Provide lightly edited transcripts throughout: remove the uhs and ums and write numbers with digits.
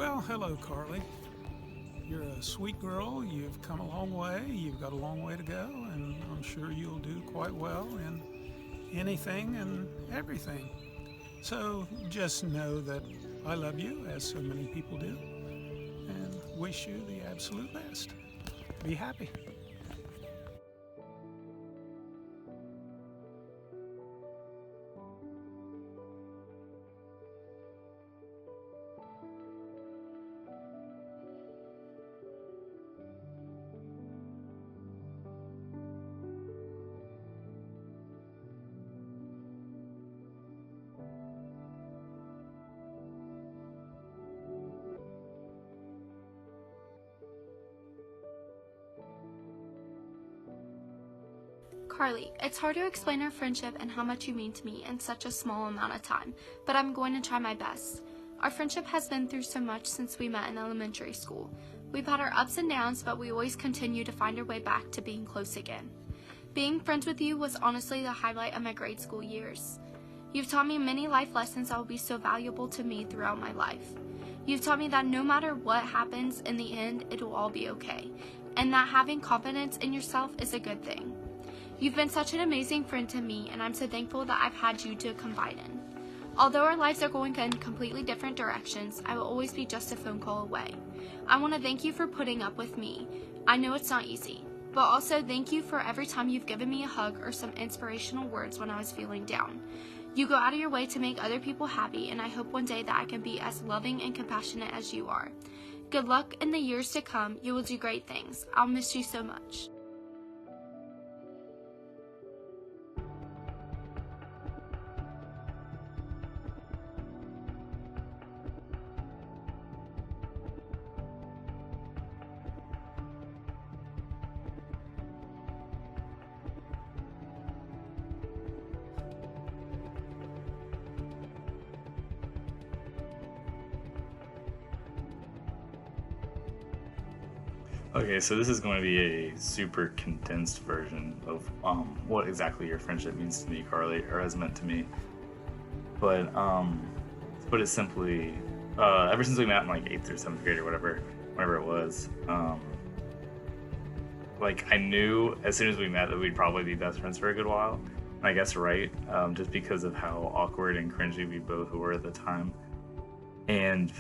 Well, hello, Karlee. You're a sweet girl. You've come a long way. You've got a long way to go, and I'm sure you'll do quite well in anything and everything. So just know that I love you, as so many people do, and wish you the absolute best. Be happy. Karlee, it's hard to explain our friendship and how much you mean to me in such a small amount of time, but I'm going to try my best. Our friendship has been through so much since we met in elementary school. We've had our ups and downs, but we always continue to find our way back to being close again. Being friends with you was honestly the highlight of my grade school years. You've taught me many life lessons that will be so valuable to me throughout my life. You've taught me that no matter what happens, in the end, it will all be okay, and that having confidence in yourself is a good thing. You've been such an amazing friend to me, and I'm so thankful that I've had you to confide in. Although our lives are going in completely different directions, I will always be just a phone call away. I want to thank you for putting up with me. I know it's not easy, but also thank you for every time you've given me a hug or some inspirational words when I was feeling down. You go out of your way to make other people happy, and I hope one day that I can be as loving and compassionate as you are. Good luck in the years to come. You will do great things. I'll miss you so much. Okay, so this is going to be a super condensed version of what exactly your friendship means to me, Karlee, or has meant to me. But to put it simply, ever since we met in like 8th or 7th grade or whenever it was, like I knew as soon as we met that we'd probably be best friends for a good while. And I guess right, just because of how awkward and cringy we both were at the time. And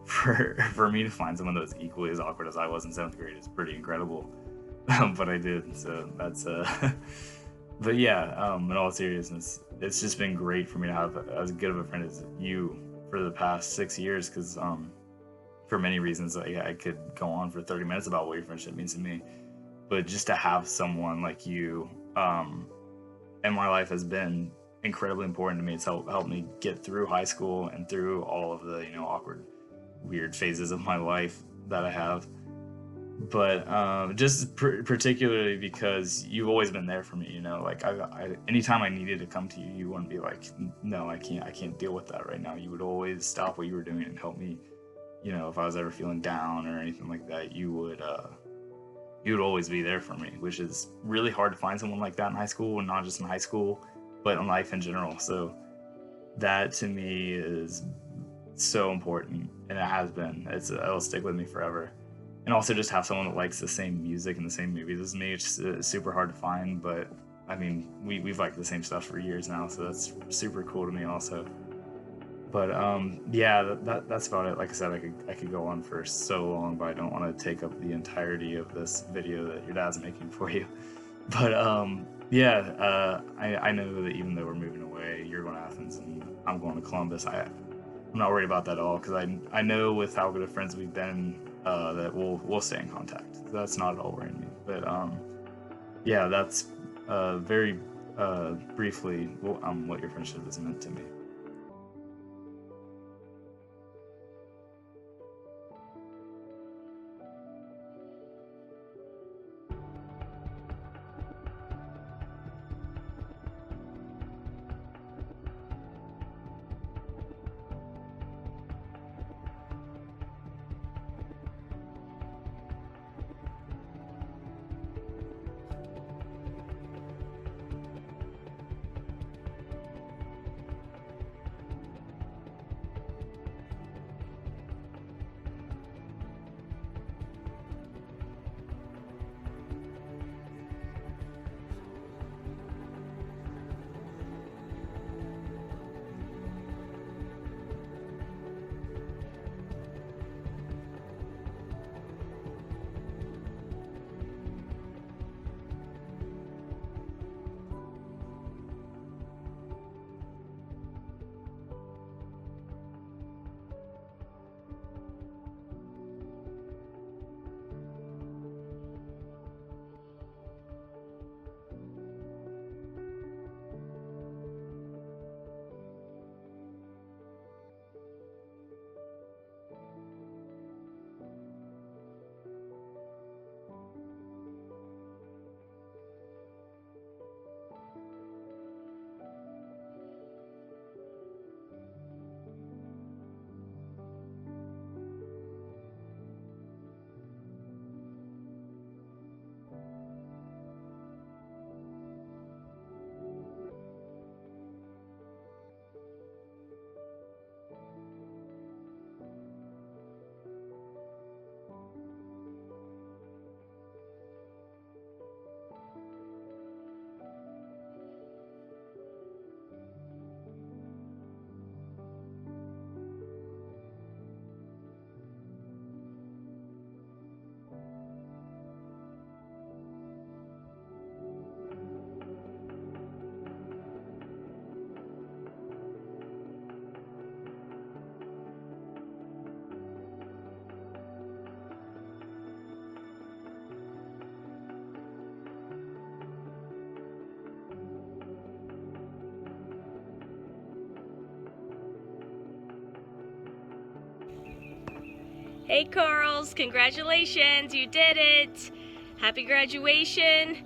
for me to find someone that was equally as awkward as I was in 7th grade is pretty incredible. But I did, so that's but yeah, in all seriousness, it's just been great for me to have as good of a friend as you for the past 6 years, because for many reasons I could go on for 30 minutes about what your friendship means to me, but just to have someone like you in my life has been incredibly important to me. It's helped me get through high school and through all of the awkward, weird phases of my life that I have. But just particularly because you've always been there for me. Like anytime I needed to come to you, you wouldn't be like, no, I can't deal with that right now. You would always stop what you were doing and help me. If I was ever feeling down or anything like that, you would always be there for me, which is really hard to find someone like that in high school, and not just in high school, but in life in general. So that to me is so important, and it has been. It'll stick with me forever. And also just have someone that likes the same music and the same movies as me. It's super hard to find, but I mean, we've liked the same stuff for years now, so that's super cool to me also. But yeah, that's about it. Like I said, I could go on for so long, but I don't want to take up the entirety of this video that your dad's making for you. But yeah, I know that even though we're moving away, you're going to Athens and I'm going to Columbus. I'm not worried about that at all, because I know with how good of friends we've been that we'll stay in contact. That's not at all worrying me. But yeah, that's very briefly what your friendship has meant to me. Hey Carls, congratulations, you did it. Happy graduation.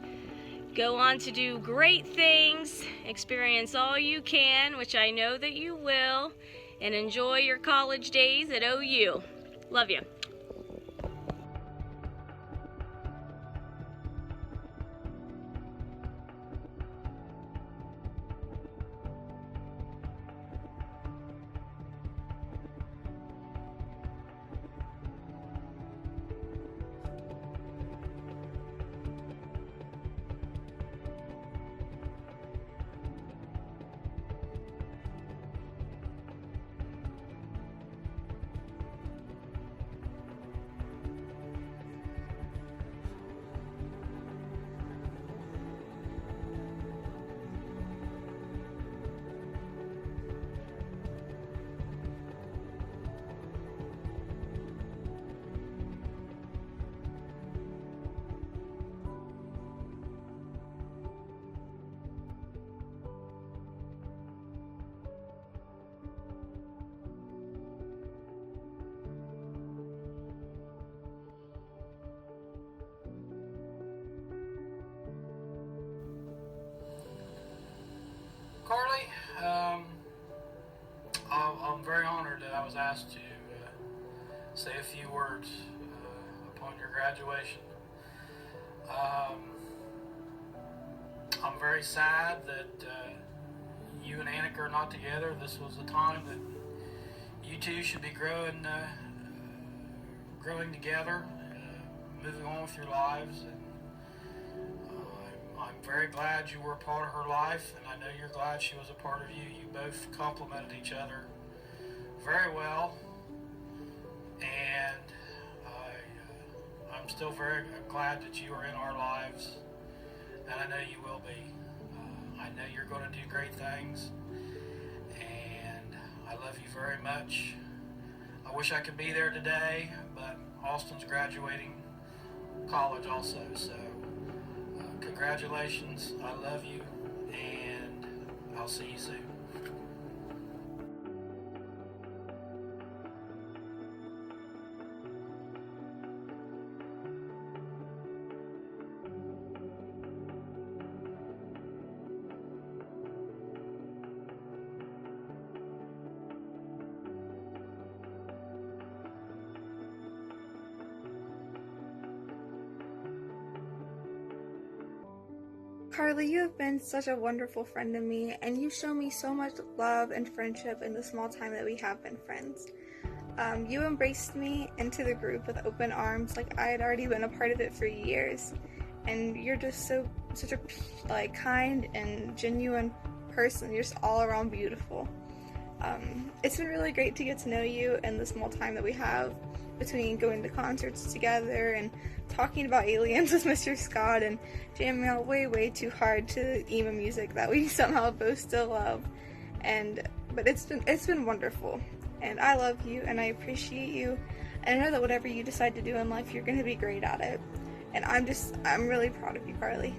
Go on to do great things, experience all you can, which I know that you will, and enjoy your college days at OU. Love you. Karlee, I'm very honored that I was asked to say a few words upon your graduation. I'm very sad that you and Annika are not together. This was a time that you two should be growing together, moving on with your lives. And I'm very glad you were a part of her life, and I know you're glad she was a part of you. You both complemented each other very well, and I'm still very glad that you are in our lives, and I know you will be. I know you're going to do great things, and I love you very much. I wish I could be there today, but Austin's graduating college also, so congratulations. I love you, and I'll see you soon. Karlee, you have been such a wonderful friend to me, and you show me so much love and friendship in the small time that we have been friends. You embraced me into the group with open arms like I had already been a part of it for years, and you're just such a kind and genuine person. You're just all around beautiful. It's been really great to get to know you in the small time that we have between going to concerts together and talking about aliens with Mr. Scott and jamming out way too hard to emo music that we somehow both still love. But it's been wonderful, and I love you and I appreciate you, and I know that whatever you decide to do in life, you're going to be great at it. And I'm really proud of you, Karlee.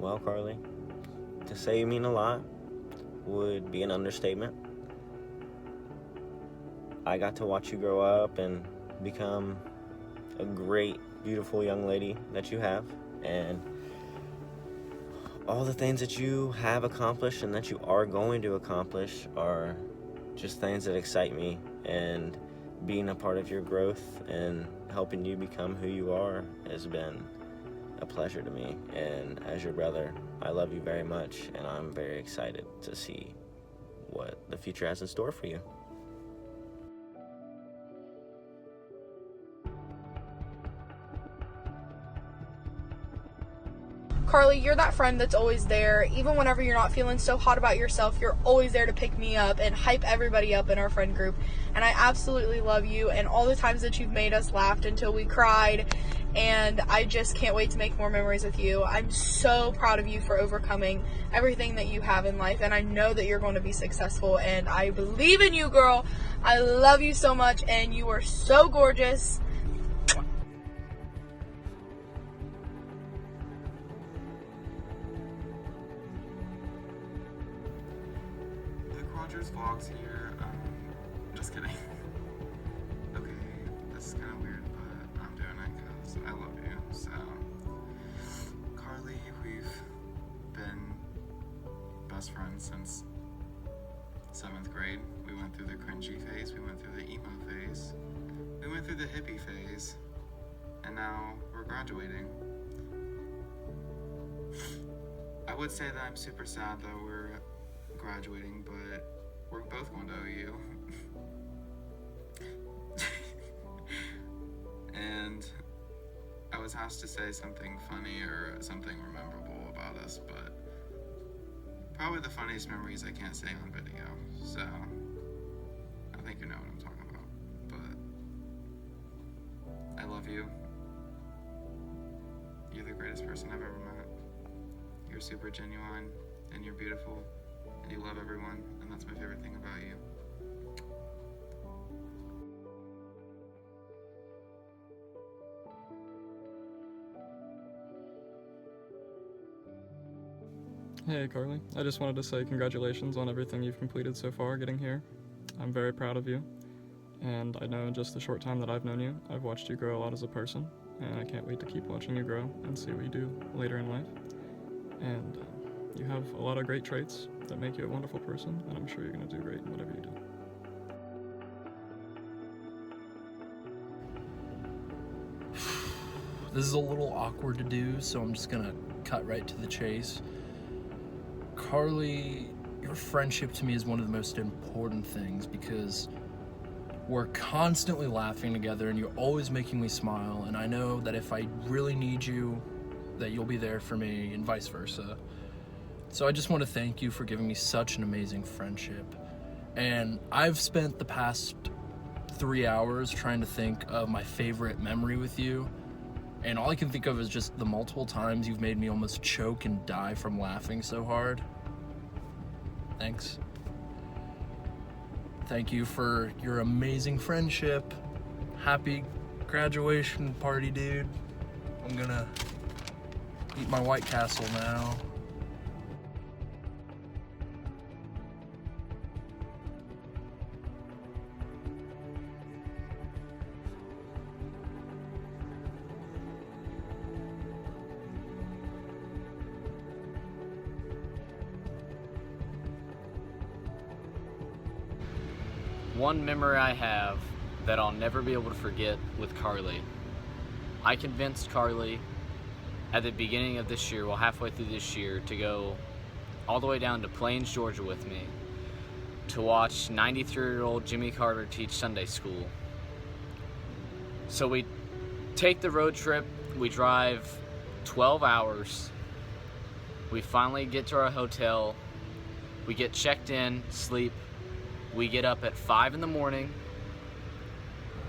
Well, Karlee, to say you mean a lot would be an understatement. I got to watch you grow up and become a great, beautiful young lady that you have, and all the things that you have accomplished and that you are going to accomplish are just things that excite me, and being a part of your growth and helping you become who you are has been a pleasure to me. And as your brother, I love you very much, and I'm very excited to see what the future has in store for you. Karlee, you're that friend that's always there. Even whenever you're not feeling so hot about yourself, you're always there to pick me up and hype everybody up in our friend group. And I absolutely love you, and all the times that you've made us laugh until we cried. And I just can't wait to make more memories with you. I'm so proud of you for overcoming everything that you have in life. And I know that you're going to be successful. And I believe in you, girl. I love you so much. And you are so gorgeous. Rogers vlogs here. Just kidding. Okay, this is kind of weird, but I'm doing it because I love you. So, Karlee, we've been best friends since 7th grade. We went through the cringy phase, we went through the emo phase, we went through the hippie phase, and now we're graduating. I would say that I'm super sad that we're graduating, but we're both going to OU. And I was asked to say something funny or something memorable about us, but probably the funniest memories I can't say on video, so I think you know what I'm talking about. But I love you. You're the greatest person I've ever met. You're super genuine, and you're beautiful, and you love everyone, and that's my favorite thing about you. Hey Karlee, I just wanted to say congratulations on everything you've completed so far getting here. I'm very proud of you, and I know in just the short time that I've known you, I've watched you grow a lot as a person, and I can't wait to keep watching you grow and see what you do later in life. And you have a lot of great traits that make you a wonderful person, and I'm sure you're going to do great in whatever you do. This is a little awkward to do, so I'm just gonna cut right to the chase. Karlee, your friendship to me is one of the most important things because we're constantly laughing together and you're always making me smile, and I know that if I really need you, that you'll be there for me and vice versa. So I just want to thank you for giving me such an amazing friendship. And I've spent the past 3 hours trying to think of my favorite memory with you, and all I can think of is just the multiple times you've made me almost choke and die from laughing so hard. Thanks. Thank you for your amazing friendship. Happy graduation party, dude. I'm gonna eat my White Castle now. One memory I have that I'll never be able to forget with Karlee. I convinced Karlee at the beginning of this year, well, halfway through this year, to go all the way down to Plains, Georgia with me to watch 93-year-old Jimmy Carter teach Sunday school. So we take the road trip, we drive 12 hours, we finally get to our hotel, we get checked in, sleep. We get up at 5 in the morning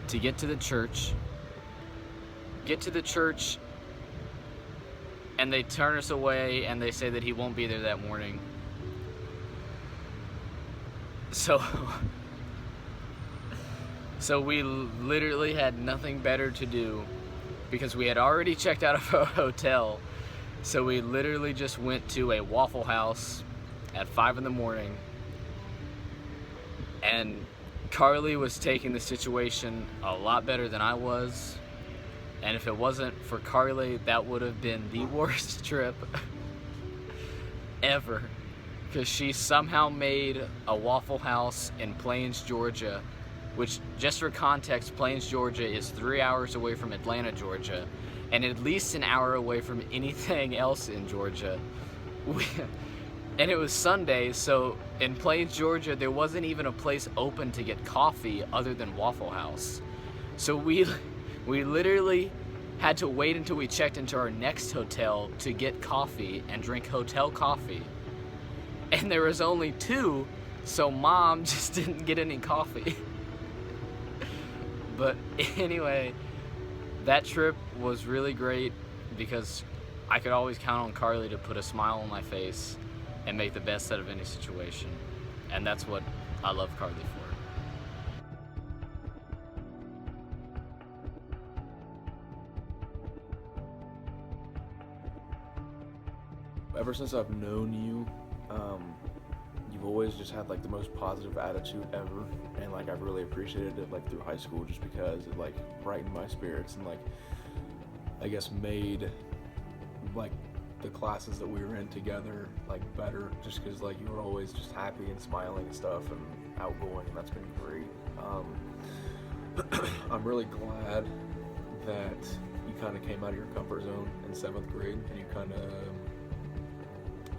to get to the church. Get to the church, and they turn us away, and they say that he won't be there that morning. So we literally had nothing better to do because we had already checked out of our hotel So we literally just went to a Waffle House at 5 in the morning, and Karlee was taking the situation a lot better than I was. And if it wasn't for Karlee, that would have been the worst trip ever. Because she somehow made a Waffle House in Plains, Georgia, which, just for context, Plains, Georgia is 3 hours away from Atlanta, Georgia, and at least an hour away from anything else in Georgia. And it was Sunday, so in Plains, Georgia, there wasn't even a place open to get coffee other than Waffle House. So we literally had to wait until we checked into our next hotel to get coffee and drink hotel coffee. And there was only 2, so Mom just didn't get any coffee. But anyway, that trip was really great because I could always count on Karlee to put a smile on my face and make the best out of any situation. And that's what I love Karlee for. Ever since I've known you, you've always just had like the most positive attitude ever, and like I've really appreciated it like through high school, just because it like brightened my spirits and like I guess made like the classes that we were in together like better, just because like you were always just happy and smiling and stuff and outgoing, and that's been great. I'm really glad that you kind of came out of your comfort zone in 7th grade, and you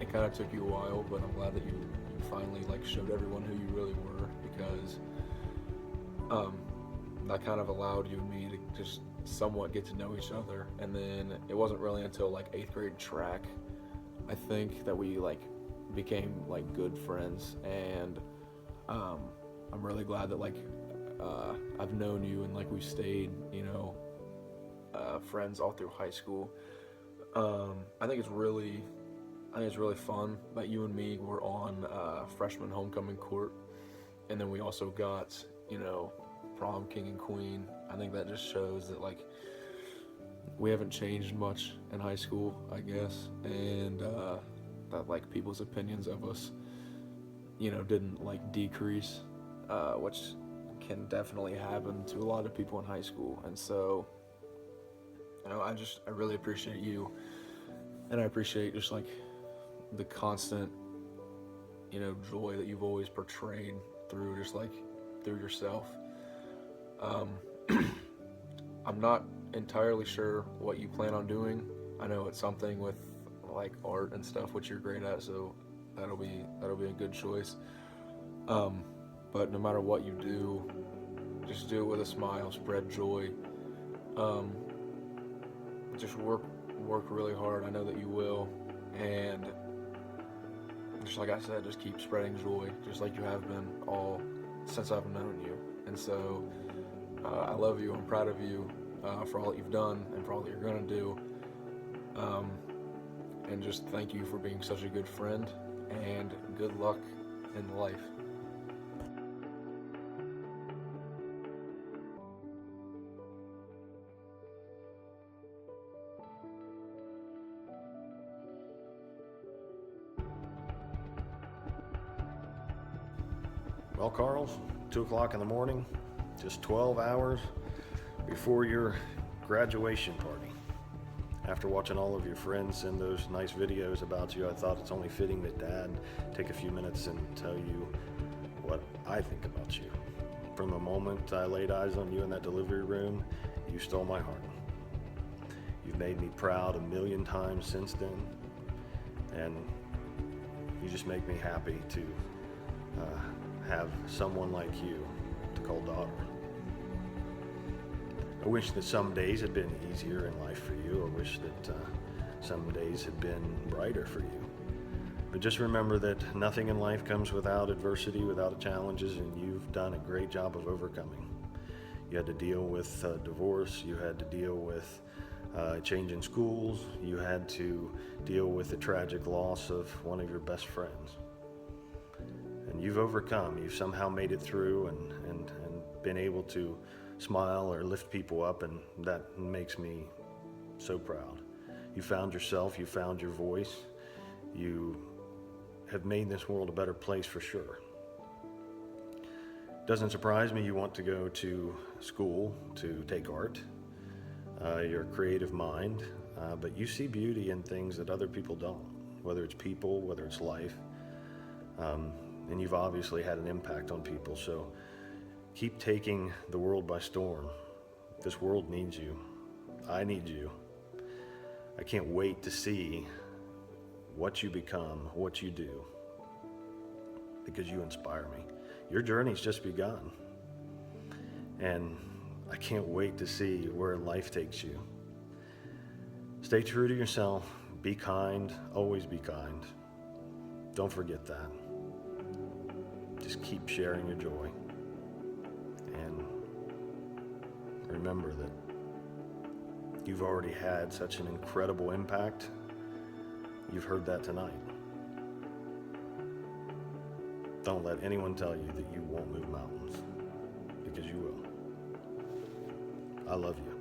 it kind of took you a while, but I'm glad that you finally like showed everyone who you really were, because that kind of allowed you and me to just somewhat get to know each other. And then it wasn't really until like 8th grade track, I think, that we like became like good friends. And I'm really glad that like I've known you and like we stayed, friends all through high school. I think it's really fun that you and me were on freshman homecoming court, and then we also got, prom king and queen. I think that just shows that like we haven't changed much in high school, I guess, and that like people's opinions of us, didn't like decrease, which can definitely happen to a lot of people in high school. And so, I really appreciate you, and I appreciate just like the constant, joy that you've always portrayed through through yourself. I'm not entirely sure what you plan on doing. I know it's something with like art and stuff, which you're great at, so that'll be a good choice. But no matter what you do, just do it with a smile, spread joy. Just work really hard. I know that you will, and just like I said, just keep spreading joy, just like you have been all since I've known you. And so I love you. I'm proud of you for all that you've done and for all that you're going to do. And just thank you for being such a good friend, and good luck in life. Well, Carl, 2 o'clock in the morning, just 12 hours before your graduation party. After watching all of your friends send those nice videos about you, I thought it's only fitting that Dad take a few minutes and tell you what I think about you. From the moment I laid eyes on you in that delivery room, you stole my heart. You've made me proud 1,000,000 times since then, and you just make me happy to have someone like you to call daughter. I wish that some days had been easier in life for you. I wish that some days had been brighter for you. But just remember that nothing in life comes without adversity, without challenges, and you've done a great job of overcoming. You had to deal with divorce, you had to deal with change in schools, you had to deal with the tragic loss of one of your best friends. And you've overcome, you've somehow made it through and been able to smile or lift people up, and that makes me so proud. You found yourself, you found your voice, you have made this world a better place for sure. Doesn't surprise me you want to go to school to take art. You're a creative mind, but you see beauty in things that other people don't, whether it's people, whether it's life. And you've obviously had an impact on people, so keep taking the world by storm. This world needs you. I need you. I can't wait to see what you become, what you do, because you inspire me. Your journey's just begun, and I can't wait to see where life takes you. Stay true to yourself, be kind, always be kind. Don't forget that. Just keep sharing your joy, and remember that you've already had such an incredible impact. You've heard that tonight. Don't let anyone tell you that you won't move mountains, because you will. I love you.